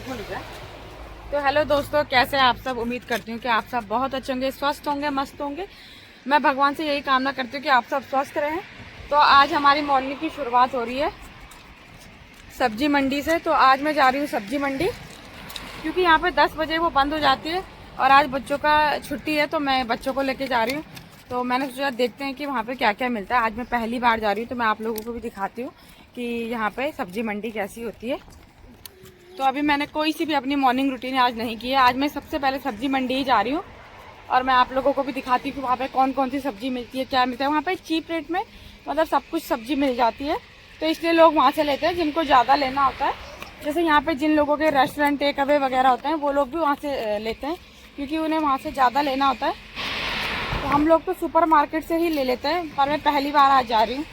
तो हेलो दोस्तों, कैसे हैं आप सब। उम्मीद करती हूँ कि आप सब बहुत अच्छे होंगे, स्वस्थ होंगे, मस्त होंगे। मैं भगवान से यही कामना करती हूँ कि आप सब स्वस्थ रहें। तो आज हमारी मॉर्निंग की शुरुआत हो रही है सब्जी मंडी से। तो आज मैं जा रही हूँ सब्जी मंडी, क्योंकि यहाँ पे 10 बजे वो बंद हो जाती है और आज बच्चों का छुट्टी है, तो मैं बच्चों को लेके जा रही हूँ। तो मैंने सोचा देखते हैं कि वहाँ पे क्या क्या मिलता है। आज मैं पहली बार जा रही हूँ, तो मैं आप लोगों को भी दिखाती हूँ कि यहाँ पे सब्जी मंडी कैसी होती है। तो अभी मैंने कोई सी भी अपनी मॉर्निंग रूटीन आज नहीं की है। आज मैं सबसे पहले सब्जी मंडी ही जा रही हूँ और मैं आप लोगों को भी दिखाती हूँ कि वहाँ पे कौन कौन सी सब्जी मिलती है, क्या मिलता है। वहाँ पे चीप रेट में मतलब सब कुछ सब्जी मिल जाती है, तो इसलिए लोग वहाँ से लेते हैं जिनको ज़्यादा लेना होता है। जैसे यहाँ पे जिन लोगों के रेस्टोरेंट टेक अवे वगैरह होते हैं, वो लोग भी वहाँ से लेते हैं, क्योंकि उन्हें वहाँ से ज़्यादा लेना होता है। तो हम लोग तो सुपर मार्केट से ही ले लेते हैं, पर मैं पहली बार आज जा रही हूँ।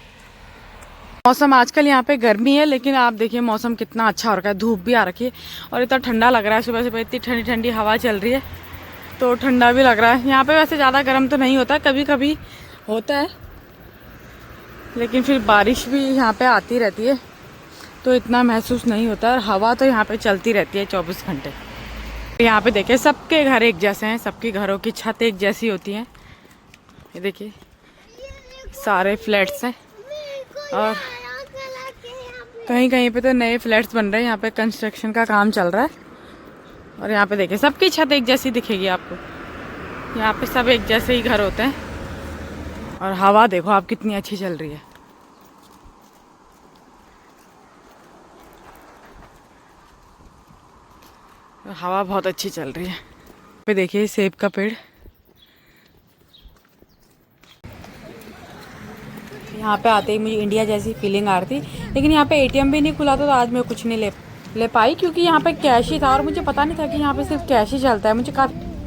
मौसम आजकल यहाँ पे गर्मी है, लेकिन आप देखिए मौसम कितना अच्छा हो रखा है, धूप भी आ रखी है और इतना ठंडा लग रहा है। सुबह सुबह इतनी ठंडी ठंडी हवा चल रही है, तो ठंडा भी लग रहा है। यहाँ पे वैसे ज़्यादा गर्म तो नहीं होता, कभी कभी होता है, लेकिन फिर बारिश भी यहाँ पे आती रहती है, तो इतना महसूस नहीं होता। और हवा तो यहाँ पे चलती रहती है 24 घंटे। यहाँ पे देखिए सबके घर एक जैसे हैं, सबके घरों की छत एक जैसी होती है। ये देखिए सारे फ्लैट्स हैं और कहीं कहीं पे तो नए फ्लैट्स बन रहे हैं। यहाँ पे कंस्ट्रक्शन का काम चल रहा है और यहाँ पे देखिए सबकी छत एक जैसी दिखेगी आपको। यहाँ पे सब एक जैसे ही घर होते हैं और हवा देखो आप कितनी अच्छी चल रही है। हवा बहुत अच्छी चल रही है। यहाँ पे देखिए सेब का पेड़। यहाँ पे आते ही मुझे इंडिया जैसी फीलिंग आ रही थी, लेकिन यहाँ पे एटीएम भी नहीं खुला था, तो आज मैं कुछ नहीं ले पाई, क्योंकि यहाँ पे कैश ही था और मुझे पता नहीं था कि यहाँ पे सिर्फ कैश ही चलता है। मुझे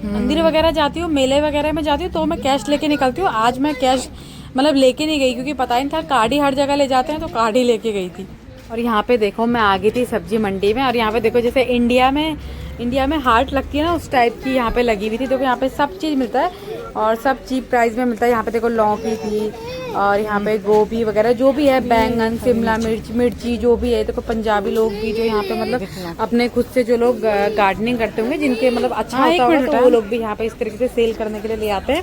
मंदिर वगैरह जाती हूँ, मेले वगैरह में जाती हूँ, तो मैं कैश लेके निकलती हूँ। आज मैं कैश मतलब लेके नहीं गई, क्योंकि पता ही नहीं था, कार्ड ही हर जगह ले जाते हैं, तो कार्ड ही लेके गई थी। और यहाँ पे देखो मैं आ गई थी सब्जी मंडी में, और यहाँ पे देखो जैसे इंडिया में हार्ट लगती है ना, उस टाइप की यहाँ पे लगी हुई थी। तो यहाँ पे सब चीज़ मिलता है और सब चीप प्राइस में मिलता है। यहाँ पे देखो लौकी थी और यहाँ पे गोभी वगैरह जो भी है, बैंगन, शिमला मिर्ची जो भी है। देखो पंजाबी लोग भी जो यहाँ पे मतलब अपने खुद से जो लोग गार्डनिंग करते होंगे, जिनके मतलब अच्छा होता होगा, तो वो लोग भी यहाँ पे इस तरीके से सेल करने के लिए ले आते हैं।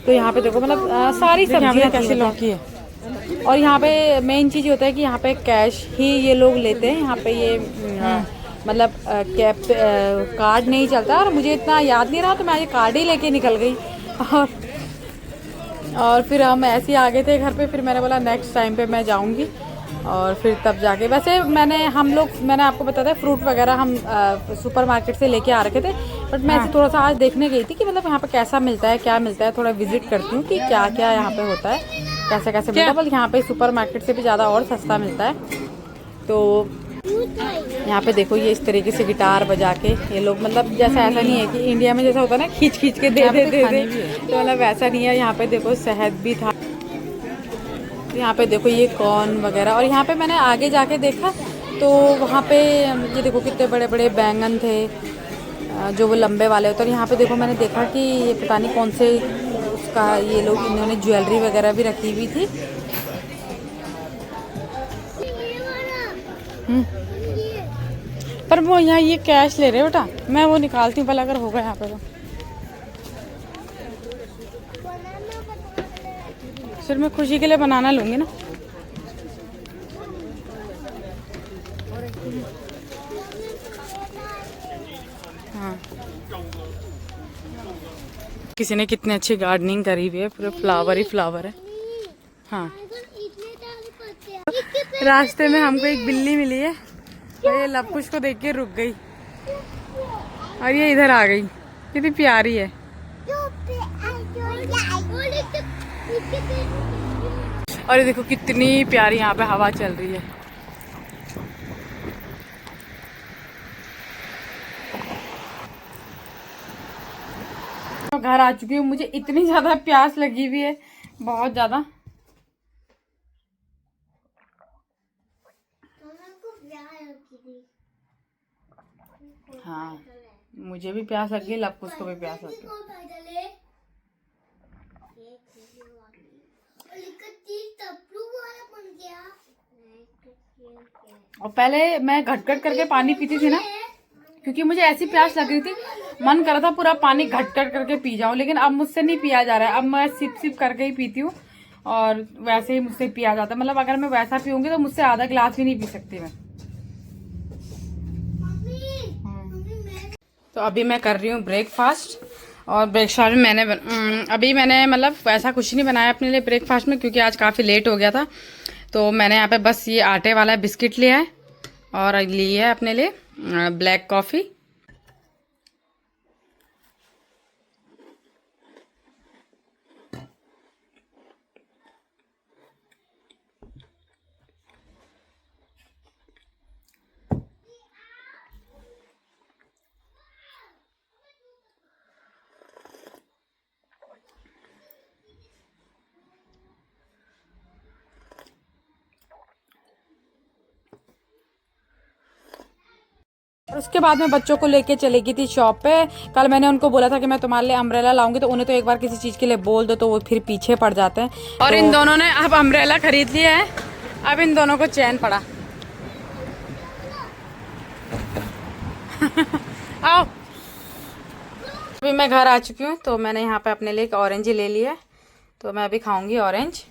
तो यहाँ पे देखो मतलब सारी सब्जियाँ कैसी लौकी है। और यहाँ पे मेन चीज़ होता है कि यहाँ पे कैश ही ये लोग लेते हैं। यहाँ पे ये मतलब कैप कार्ड नहीं चलता, और मुझे इतना याद नहीं रहा, तो मैं ये कार्ड ही लेके निकल गई। और फिर हम ऐसे ही आ गए थे घर पे। फिर मैंने बोला नेक्स्ट टाइम पे मैं जाऊंगी, और फिर तब जाके वैसे मैंने आपको बताया था फ्रूट वगैरह हम सुपर मार्केट से लेके आ रखे थे। बट मैं ऐसे थोड़ा सा आज देखने गई थी कि मतलब यहाँ पे कैसा मिलता है, क्या मिलता है, थोड़ा विजिट करती हूँ कि क्या क्या यहाँ पे होता है, कैसे कैसे मिलता है। बल्कि यहाँ पे सुपर मार्केट से भी ज़्यादा और सस्ता मिलता है। तो यहाँ पे देखो ये इस तरीके से गिटार बजा के ये लोग, मतलब जैसा ऐसा नहीं है कि इंडिया में जैसा होता है ना खींच खींच के दे दे, तो मतलब वैसा नहीं है। यहाँ पे देखो शहद भी था। यहाँ पे देखो ये कॉर्न वगैरह। और यहाँ पे मैंने आगे जाके देखा तो वहाँ पे ये देखो कितने बड़े बड़े बैंगन थे, जो वो लंबे वाले होते हैं। और यहाँ पे देखो मैंने देखा कि ये पता नहीं कौन से उसका ये लोग, इन्होंने ज्वेलरी वगैरह भी रखी हुई थी। पर वो यहाँ ये कैश ले रहे हो बेटा, मैं वो निकालती हूँ पहले, अगर होगा यहाँ पे तो। फिर मैं खुशी के लिए बनाना लूँगी ना। हाँ, किसी ने कितनी अच्छी गार्डनिंग करी हुई है, पूरे फ्लावर ही फ्लावर है। हाँ, रास्ते में हमको एक बिल्ली मिली है और ये लवकुश को देख के रुक गई और ये इधर आ गई। कितनी प्यारी है। और ये देखो कितनी प्यारी यहाँ पे हवा चल रही है। तो घर आ चुकी हूँ, मुझे इतनी ज्यादा प्यास लगी हुई है, बहुत ज्यादा। हाँ, मुझे भी प्यास लग गई, लवकुश को भी प्यास लग गई। और पहले मैं घट घट करके पानी पीती थी ना, क्योंकि मुझे ऐसी प्यास लग रही थी, मन कर रहा था पूरा पानी घट कर करके पी जाऊं, लेकिन अब मुझसे नहीं पिया जा रहा है। अब मैं सिप सिप करके ही पीती हूँ और वैसे ही मुझसे पिया जाता है। मतलब अगर मैं वैसा पीऊंगी तो मुझसे आधा गिलास भी नहीं पी सकती मैं। तो अभी मैं कर रही हूँ ब्रेकफास्ट, और ब्रेकफास्ट में अभी मैंने मतलब वैसा कुछ नहीं बनाया अपने लिए ब्रेकफास्ट में, क्योंकि आज काफ़ी लेट हो गया था। तो मैंने यहाँ पे बस ये आटे वाला बिस्किट लिया है और ली है अपने लिए ब्लैक कॉफ़ी। और उसके बाद में बच्चों को लेके चली गई थी शॉप पे। कल मैंने उनको बोला था कि मैं तुम्हारे लिए अम्ब्रेला लाऊंगी, तो उन्हें तो एक बार किसी चीज़ के लिए बोल दो तो वो फिर पीछे पड़ जाते हैं। और तो इन दोनों ने अब अम्ब्रेला खरीद लिया है। अब इन दोनों को चैन पड़ा। आओ। अभी मैं घर आ चुकी हूँ, तो मैंने यहाँ पे अपने लिए एक ऑरेंज ले लिया है, तो मैं अभी खाऊंगी ऑरेंज।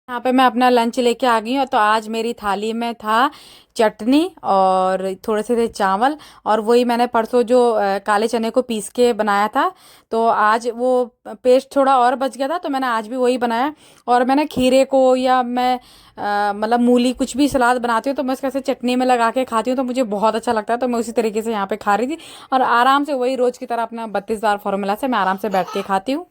यहाँ पे मैं अपना लंच लेके आ गई हूँ। तो आज मेरी थाली में था चटनी और थोड़े से थे चावल, और वही मैंने परसों जो काले चने को पीस के बनाया था, तो आज वो पेस्ट थोड़ा और बच गया था, तो मैंने आज भी वही बनाया। और मैंने खीरे को या मैं मतलब मूली कुछ भी सलाद बनाती हूँ तो मैं इसका से चटनी में लगा के खाती हूँ, तो मुझे बहुत अच्छा लगता है। तो मैं उसी तरीके से यहाँ पे खा रही थी, और आराम से वही रोज़ की तरह अपना 32 बार फॉर्मूला से मैं आराम से बैठ के खाती हूँ।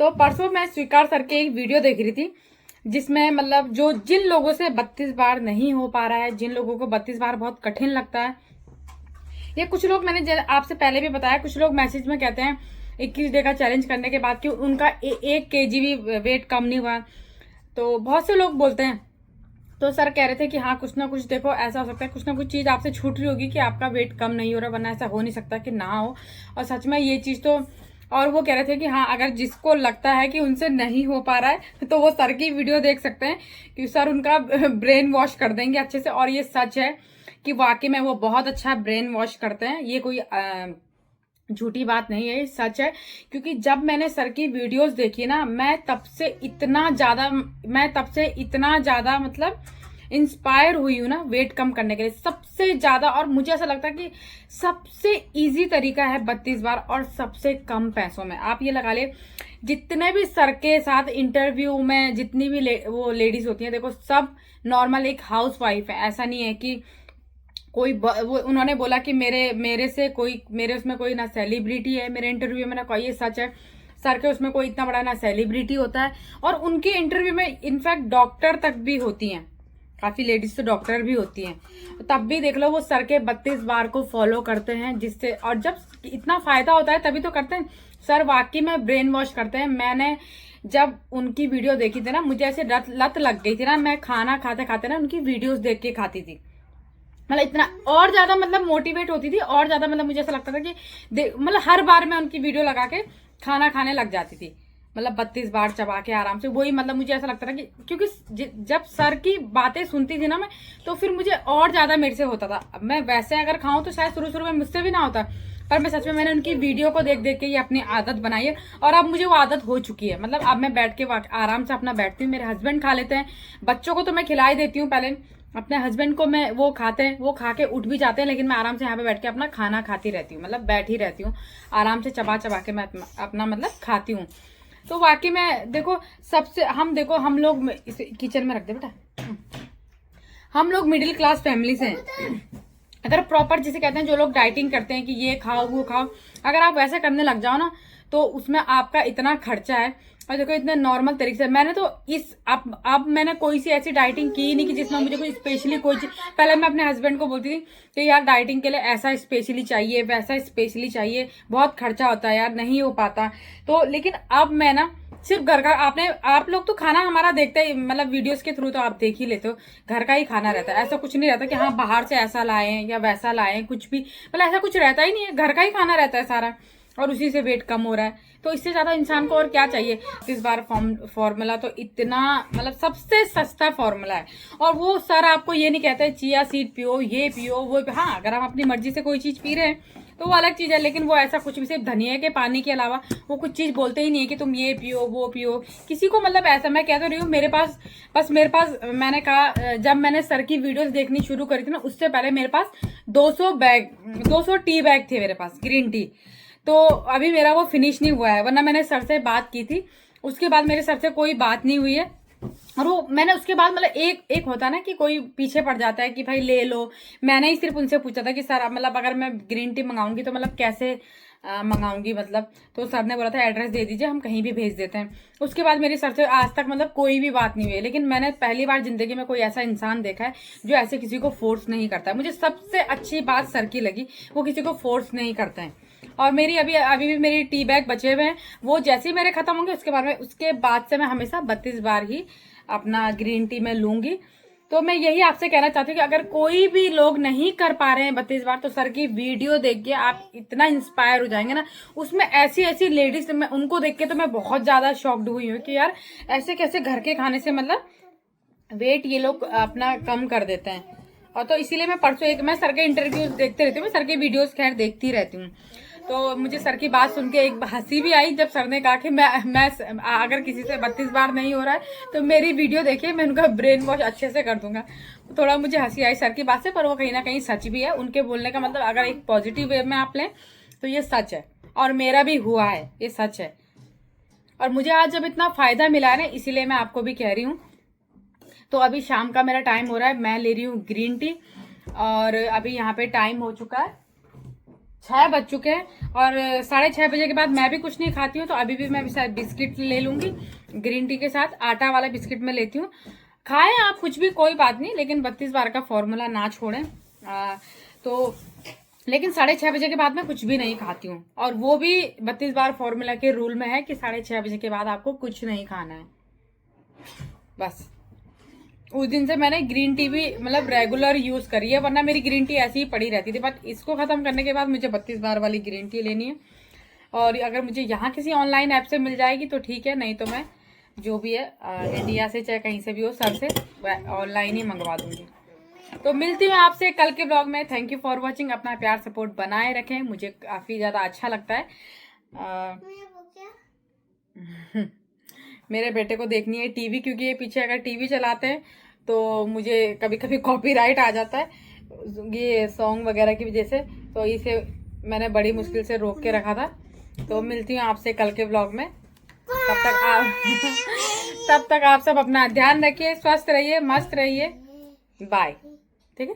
तो परसों मैं स्वीकार सर के एक वीडियो देख रही थी, जिसमें मतलब जो जिन लोगों से 32 बार नहीं हो पा रहा है, जिन लोगों को 32 बार बहुत कठिन लगता है, ये कुछ लोग, मैंने आपसे पहले भी बताया, कुछ लोग मैसेज में कहते हैं 21 डे का चैलेंज करने के बाद कि उनका 1 kg भी वेट कम नहीं हुआ। तो बहुत से लोग बोलते हैं। तो सर कह रहे थे कि हाँ कुछ ना कुछ देखो ऐसा हो सकता है, कुछ ना कुछ चीज़ आपसे छूट रही होगी कि आपका वेट कम नहीं हो रहा, वरना ऐसा हो नहीं सकता कि ना हो। और सच में ये चीज़ तो, और वो कह रहे थे कि हाँ अगर जिसको लगता है कि उनसे नहीं हो पा रहा है तो वो सर की वीडियो देख सकते हैं, कि सर उनका ब्रेन वॉश कर देंगे अच्छे से। और ये सच है कि वाकई में वो बहुत अच्छा ब्रेन वॉश करते हैं, ये कोई झूठी बात नहीं है, ये सच है। क्योंकि जब मैंने सर की वीडियोस देखी ना, मैं तब से इतना ज्यादा मतलब इंस्पायर हुई हूँ ना वेट कम करने के लिए, सबसे ज्यादा। और मुझे ऐसा लगता है कि सबसे इजी तरीका है 32 बार, और सबसे कम पैसों में। आप ये लगा ले, जितने भी सर के साथ इंटरव्यू में जितनी भी वो लेडीज होती हैं, देखो सब नॉर्मल एक हाउस वाइफ है। ऐसा नहीं है कि कोई वो उन्होंने बोला कि मेरे उसमें कोई ना सेलिब्रिटी है मेरे इंटरव्यू में, ना कोई। ये सच है, सर के उसमें कोई इतना बड़ा ना सेलिब्रिटी होता है, और उनके इंटरव्यू में इनफैक्ट डॉक्टर तक भी होती हैं, काफी लेडीज तो डॉक्टर भी होती हैं। तब भी देख लो वो सर के 32 बार को फॉलो करते हैं, जिससे, और जब इतना फायदा होता है तभी तो करते हैं। सर वाकई में ब्रेन वॉश करते हैं। मैंने जब उनकी वीडियो देखी थी ना, मुझे ऐसे लत लग गई थी ना, मैं खाना खाते खाते ना उनकी वीडियोस देख के खाती थी। मतलब इतना और ज्यादा मतलब मोटिवेट होती थी, और ज्यादा मतलब मुझे ऐसा लगता था कि मतलब हर बार मैं उनकी वीडियो लगा के खाना खाने लग जाती थी, मतलब 32 बार चबा के आराम से। वही मतलब मुझे ऐसा लगता था कि क्योंकि जब सर की बातें सुनती थी ना मैं, तो फिर मुझे और ज्यादा मेरे से होता था। अब मैं वैसे अगर खाऊं तो शायद शुरू में मुझसे भी ना होता, पर मैं सच में मैंने उनकी वीडियो को देख देख के ये अपनी आदत बनाई है, और अब मुझे वो आदत हो चुकी है। मतलब अब मैं बैठ के आराम से अपना बैठती हूँ, मेरे हस्बैंड खा लेते हैं, बच्चों को तो मैं खिला ही देती हूँ पहले, अपने हस्बैंड को मैं वो खाते हैं, वो खा के उठ भी जाते हैं, लेकिन मैं आराम से यहाँ पे बैठ के अपना खाना खाती रहती हूँ, मतलब बैठी रहती हूँ आराम से, चबा चबा के मैं अपना मतलब खाती हूँ। तो वाकई में देखो सबसे, हम लोग इसे किचन में रख दे बेटा, हम लोग मिडिल क्लास फैमिली से हैं। अगर प्रॉपर जिसे कहते हैं, जो लोग डाइटिंग करते हैं कि ये खाओ वो खाओ, अगर आप वैसे करने लग जाओ ना, तो उसमें आपका इतना खर्चा है। और देखो इतने नॉर्मल तरीके से मैंने तो अब मैंने कोई सी ऐसी डाइटिंग की नहीं कि जिसमें मुझे कोई स्पेशली कोई चीज। पहले मैं अपने हस्बैंड को बोलती थी कि यार डाइटिंग के लिए ऐसा स्पेशली चाहिए, वैसा स्पेशली चाहिए, बहुत खर्चा होता है यार, नहीं हो पाता। तो लेकिन अब मैं ना सिर्फ घर का, आप लोग तो खाना हमारा देखते ही, मतलब वीडियोस के थ्रू तो आप देख ही लेते हो, घर का ही खाना रहता है। ऐसा कुछ नहीं रहता कि हाँ बाहर से ऐसा लाए या वैसा लाए, कुछ भी मतलब ऐसा कुछ रहता ही नहीं है, घर का ही खाना रहता है सारा, और उसी से वेट कम हो रहा है। तो इससे ज्यादा इंसान को और क्या चाहिए। इस बार फॉर्मूला तो इतना मतलब सबसे सस्ता फॉर्मूला है। और वो सर आपको ये नहीं कहते चिया सीड पियो, ये पियो, वो पियो। हाँ अगर हम अपनी मर्जी से कोई चीज पी रहे हैं तो वो अलग चीज है, लेकिन वो ऐसा कुछ भी सिर्फ धनिया के पानी के अलावा वो कुछ चीज बोलते ही नहीं है कि तुम ये पियो वो पियो। किसी को मतलब ऐसा, मैं कह तो रही हूँ मेरे पास मैंने कहा जब मैंने सर की वीडियोस देखनी शुरू करी थी ना, उससे पहले मेरे पास 200 टी बैग थे मेरे पास ग्रीन टी। तो अभी मेरा वो फिनिश नहीं हुआ है, वरना मैंने सर से बात की थी, उसके बाद मेरे सर से कोई बात नहीं हुई है। और वो मैंने उसके बाद मतलब एक होता ना कि कोई पीछे पड़ जाता है कि भाई ले लो। मैंने ही सिर्फ उनसे पूछा था कि सर मतलब अगर मैं ग्रीन टी मंगाऊंगी तो मतलब कैसे मंगाऊंगी मतलब। तो सर ने बोला था एड्रेस दे दीजिए, हम कहीं भी भेज देते हैं। उसके बाद मेरी सर से आज तक मतलब कोई भी बात नहीं हुई। लेकिन मैंने पहली बार जिंदगी में कोई ऐसा इंसान देखा है जो ऐसे किसी को फोर्स नहीं करता है। मुझे सबसे अच्छी बात सर की लगी, वो किसी को फोर्स नहीं करते हैं। और मेरी अभी भी मेरी टी बैग बचे हुए हैं, वो जैसे ही मेरे खत्म होंगे उसके बाद से मैं हमेशा 32 बार ही अपना ग्रीन टी में लूंगी। तो मैं यही आपसे कहना चाहती हूँ कि अगर कोई भी लोग नहीं कर पा रहे हैं 32 बार, तो सर की वीडियो देख के आप इतना इंस्पायर हो जाएंगे ना। उसमें ऐसी लेडीज, मैं उनको देख के तो मैं बहुत ज्यादा शॉक्ड हुई हूँ कि यार ऐसे कैसे घर के खाने से मतलब वेट ये लोग अपना कम कर देते हैं। और तो इसीलिए मैं परसों मैं सर के इंटरव्यूज देखते रहती हूँ, मैं सर के वीडियोस खैर देखती रहती हूँ। तो मुझे सर की बात सुन के एक हंसी भी आई जब सर ने कहा कि मैं अगर किसी से 32 बार नहीं हो रहा है तो मेरी वीडियो देखिए, मैं उनका ब्रेन वॉश अच्छे से कर दूंगा। तो थोड़ा मुझे हंसी आई सर की बात से, पर वो कहीं ना कहीं सच भी है। उनके बोलने का मतलब अगर एक पॉजिटिव वे में आप लें तो ये सच है, और मेरा भी हुआ है, ये सच है। और मुझे आज जब इतना फायदा मिला है ना, इसीलिए मैं आपको भी कह रही हूँ। तो अभी शाम का मेरा टाइम हो रहा है, मैं ले रही हूँ ग्रीन टी, और अभी यहाँ पे टाइम हो चुका है 6 बज चुके हैं, और 6:30 बजे के बाद मैं भी कुछ नहीं खाती हूँ। तो अभी भी मैं शायद बिस्किट ले लूंगी ग्रीन टी के साथ, आटा वाला बिस्किट में लेती हूँ। खाएं आप कुछ भी, कोई बात नहीं, लेकिन 32 बार का फॉर्मूला ना छोड़ें। तो लेकिन 6:30 बजे के बाद मैं कुछ भी नहीं खाती हूँ, और वो भी 32 बार फॉर्मूला के रूल में है कि 6:30 बजे के बाद आपको कुछ नहीं खाना है बस। उस दिन से मैंने ग्रीन टी भी मतलब रेगुलर यूज करी है, वरना मेरी ग्रीन टी ऐसी ही पड़ी रहती थी। बट इसको खत्म करने के बाद मुझे 32 बार वाली ग्रीन टी लेनी है। और अगर मुझे यहाँ किसी ऑनलाइन ऐप से मिल जाएगी तो ठीक है, नहीं तो मैं जो भी है इंडिया से चाहे कहीं से भी हो सर से ऑनलाइन ही मंगवा दूंगी। तो मिलती हूँ आपसे कल के ब्लॉग में। Thank you for watching. अपना प्यार सपोर्ट बनाए रखें, मुझे काफी ज्यादा अच्छा लगता है। मेरे बेटे को देखनी है टीवी, क्योंकि ये पीछे अगर टीवी चलाते हैं तो मुझे कभी कभी कॉपीराइट आ जाता है ये सॉन्ग वगैरह की वजह से। तो इसे मैंने बड़ी मुश्किल से रोक के रखा था। तो मिलती हूँ आपसे कल के ब्लॉग में। तब तक आप सब अपना ध्यान रखिए, स्वस्थ रहिए, मस्त रहिए। बाय। ठीक है।